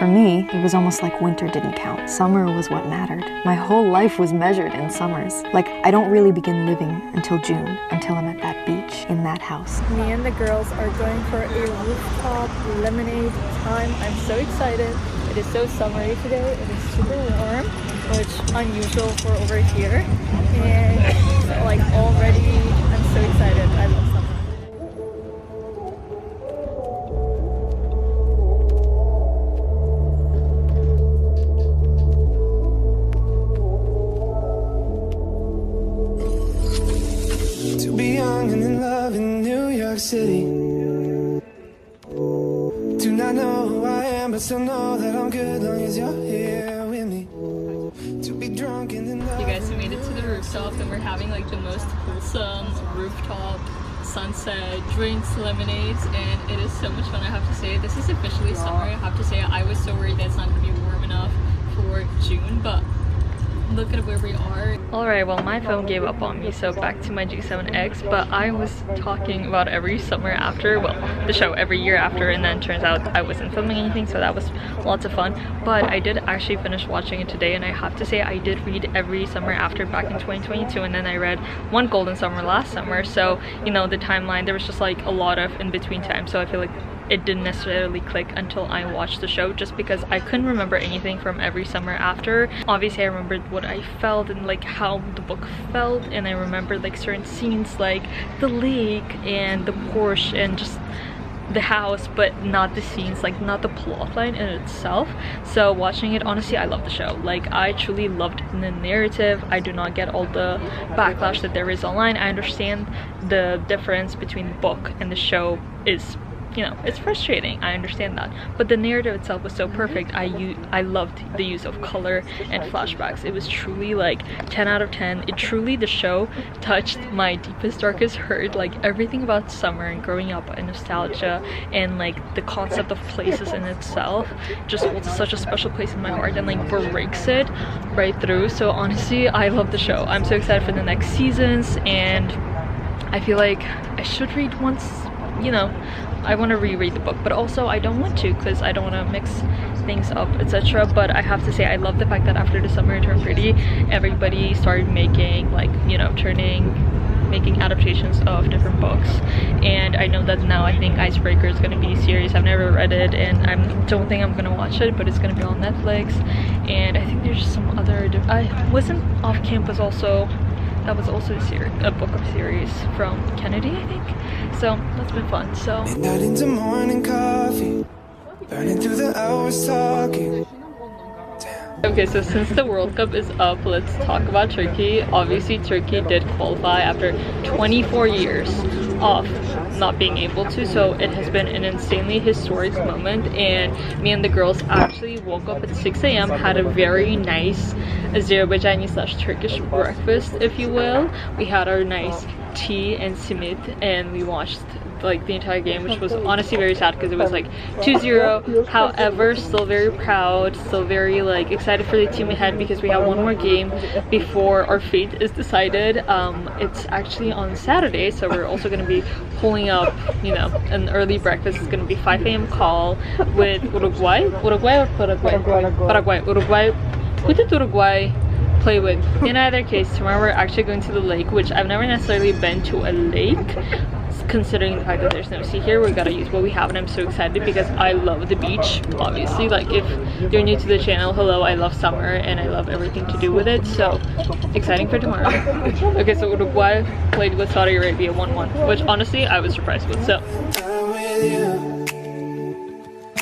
For me, it was almost like winter didn't count. Summer was what mattered. My whole life was measured in summers. Like, I don't really begin living until June, until I'm at that beach, in that house. Me and the girls are going for a rooftop lemonade time. I'm so excited. It is so summery today. It is super warm, which unusual for over here. And like already, I'm so excited. I love summer. To be young and in love in New York City. Do not know who I am, but still know that I'm good long as you're here with me. To be drunk and in love. You guys, we made it to the rooftop and we're having like the most wholesome rooftop sunset, drinks, lemonades, and it is so much fun. I have to say, this is officially summer. I have to say, I was so worried that it's not going to be warm enough for June, but look at where we are. Alright, well my phone gave up on me, so back to my G7X, but I was talking about every summer after, well, the show every year after, and then turns out I wasn't filming anything, so that was lots of fun. But I did actually finish watching it today, and I have to say I did read every summer after back in 2022, and then I read one Golden Summer last summer, so, you know, the timeline, there was just like a lot of in-between time, so I feel like it didn't necessarily click until I watched the show, just because I couldn't remember anything from every summer after. Obviously I remembered what I felt and like how the book felt, and I remembered like certain scenes like the lake and the Porsche and just the house, but not the scenes, like not the plot line in itself. So watching it, honestly, I love the show. Like, I truly loved the narrative. I do not get all the backlash that there is online. I understand the difference between the book and the show is, you know, it's frustrating. I understand that, but the narrative itself was so perfect. I loved the use of color and flashbacks. It was truly like 10 out of 10. It truly, the show touched my deepest, darkest hurt. Like everything about summer and growing up and nostalgia and like the concept of places in itself just holds such a special place in my heart and like breaks it right through. So honestly, I love the show. I'm so excited for the next seasons, and I feel like I should read once, you know, I want to reread the book, but also I don't want to because I don't want to mix things up, etc. But I have to say, I love the fact that after the summer turned pretty, everybody started making, like, you know, making adaptations of different books. And I know that now I think Icebreaker is going to be a series. I've never read it, and I don't think I'm going to watch it, but it's going to be on Netflix. And I think there's some other, I wasn't Off Campus also. That was also a series, a book of series from Kennedy, I think. So that's been fun. So Midnight into morning coffee, burning through the hours talking. okay, so since the World Cup is up, let's talk about Turkey. Obviously, Turkey did qualify after 24 years of not being able to, so it has been an insanely historic moment. And me and the girls actually woke up at 6 a.m, had a very nice Azerbaijani/Turkish breakfast, if you will. We had our nice tea and simit, and we watched like the entire game, which was honestly very sad because it was like 2-0. However, still very proud, still very like excited for the team ahead because we have one more game before our fate is decided. It's actually on Saturday, so we're also going to be pulling up, you know, an early breakfast. It's going to be 5 a.m. call with Uruguay or Paraguay. Who did Uruguay play with? In either case, tomorrow we're actually going to the lake, which I've never necessarily been to a lake. Considering the fact that there's no sea here, we gotta use what we have, and I'm so excited because I love the beach. Obviously, like if you're new to the channel, hello, I love summer and I love everything to do with it, so exciting for tomorrow. Okay, so Uruguay played with Saudi Arabia 1-1, which honestly I was surprised with. So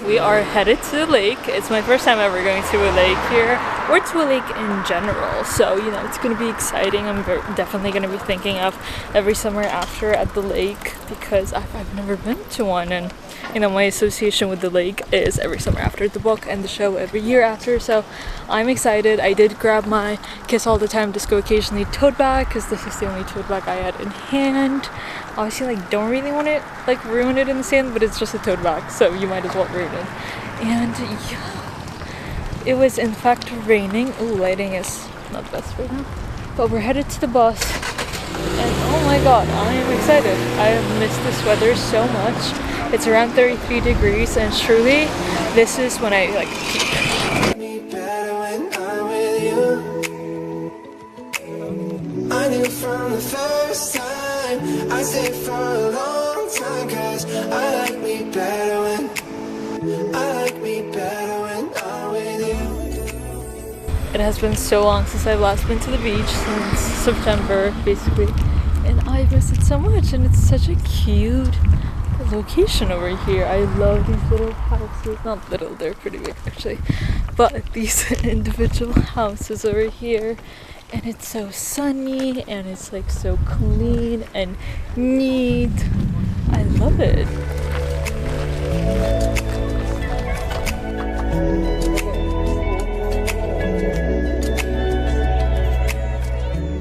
we are headed to the lake. It's my first time ever going to a lake here, or to a lake in general, so you know, it's gonna be exciting. I'm definitely gonna be thinking of every summer after at the lake because I've never been to one, and you know, my association with the lake is every summer after the book and the show every year after, so I'm excited. I did grab my Kiss All the Time Disco Occasionally tote bag because this is the only tote bag I had in hand. Obviously, like, don't really want it, like, ruin it in the sand, but it's just a tote bag, so you might as well ruin it. And yeah, it was in fact raining. Ooh, lighting is not the best right now. But we're headed to the bus, and oh my god, I am excited. I have missed this weather so much. It's around 33 degrees, and truly, this is when I like peak. Me better when I'm with you. I knew from the first time. I stayed for a long time, 'cause I like me better when I'm with you. It has been so long since I've last been to the beach, since September basically, and I miss it so much. And it's such a cute location over here. I love these little houses. Not little, they're pretty big actually, but these individual houses over here. And it's so sunny, and it's like so clean and neat. I love it.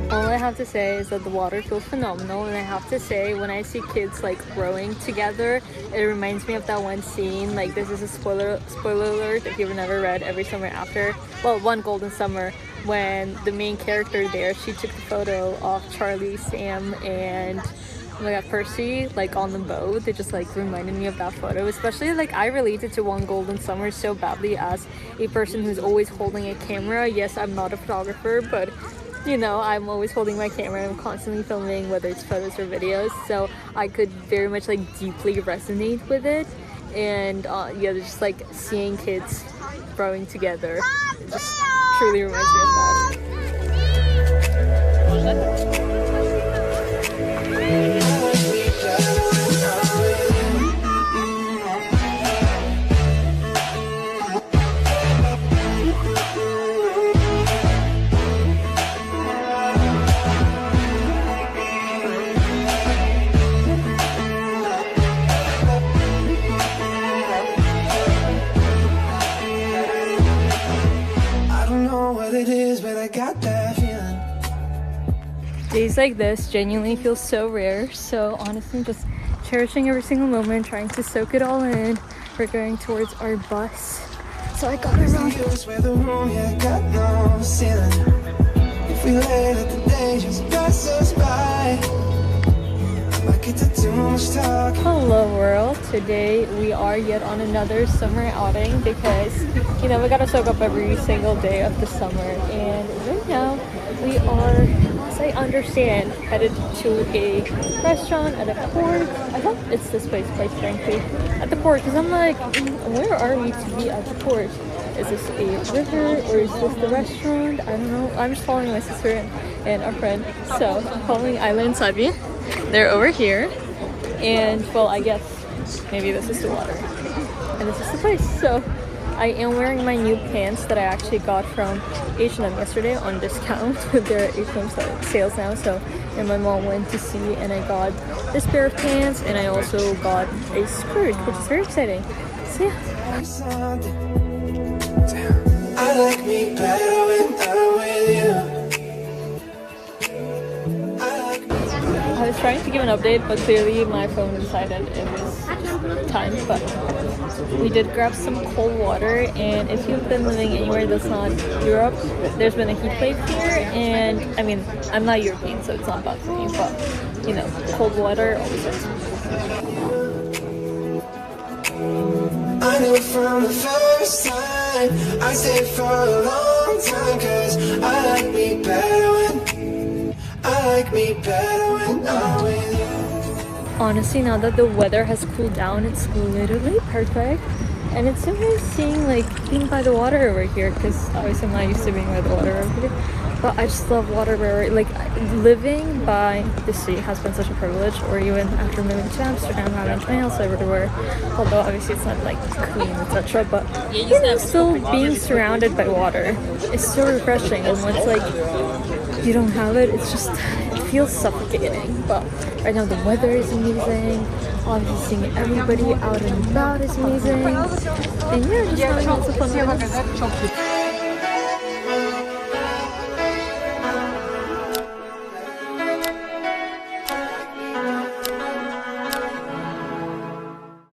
All I have to say is that the water feels phenomenal, and I have to say, when I see kids like rowing together, it reminds me of that one scene. Like, this is a spoiler alert if you've never read Every Summer After, well, One Golden Summer, when the main character there, she took the photo of Charlie, Sam, and oh my god, Percy, like on the boat. They just like reminded me of that photo. Especially like I related to One Golden Summer so badly as a person who's always holding a camera. Yes, I'm not a photographer, but you know, I'm always holding my camera. I'm constantly filming, whether it's photos or videos, so I could very much like deeply resonate with it. And yeah, just like seeing kids growing together, it just truly reminds me of that. Days like this genuinely feel so rare, so honestly I'm just cherishing every single moment, trying to soak it all in. We're going towards our bus, so I gotta run. Hello world, today we are yet on another summer outing because, you know, we gotta soak up every single day of the summer. And right now we are, as I understand, headed to a restaurant at a port. I hope it's this place, quite frankly, at the port, because I'm like, where are we to be at the port? Is this a river or is this the restaurant? I don't know. I'm just following my sister and our friend, so I'm following Isla and Sabi. They're over here, and well, I guess maybe this is the water and this is the place. So I am wearing my new pants that I actually got from H&M yesterday on discount. They're at H&M sales now, so and my mom went to see, and I got this pair of pants, and I also got a skirt, which is very exciting. So yeah. I like me better when I'm with you. I was trying to give an update, but clearly my phone decided it was just time. But we did grab some cold water, and if you've been living anywhere that's not Europe, there's been a heat wave here, and I mean, I'm not European, so it's not bad for me, but you know, cold water always works. I knew from the first time. I stayed for a long time, 'cause I like me better when I'm with you. Honestly, now that the weather has cooled down, it's literally perfect. And it's so nice seeing, like, being by the water over here, because obviously I'm not used to being by the water over here. But I just love water wherever, like, living by the sea has been such a privilege, or even after moving to Amsterdam, having my house everywhere. Although obviously it's not like clean, etc. But you know, still being surrounded by water is so refreshing. And once like you don't have it, it's just, it feels suffocating. But right now the weather is amazing. Obviously seeing everybody out and about is amazing. And yeah, just having lots of fun with this.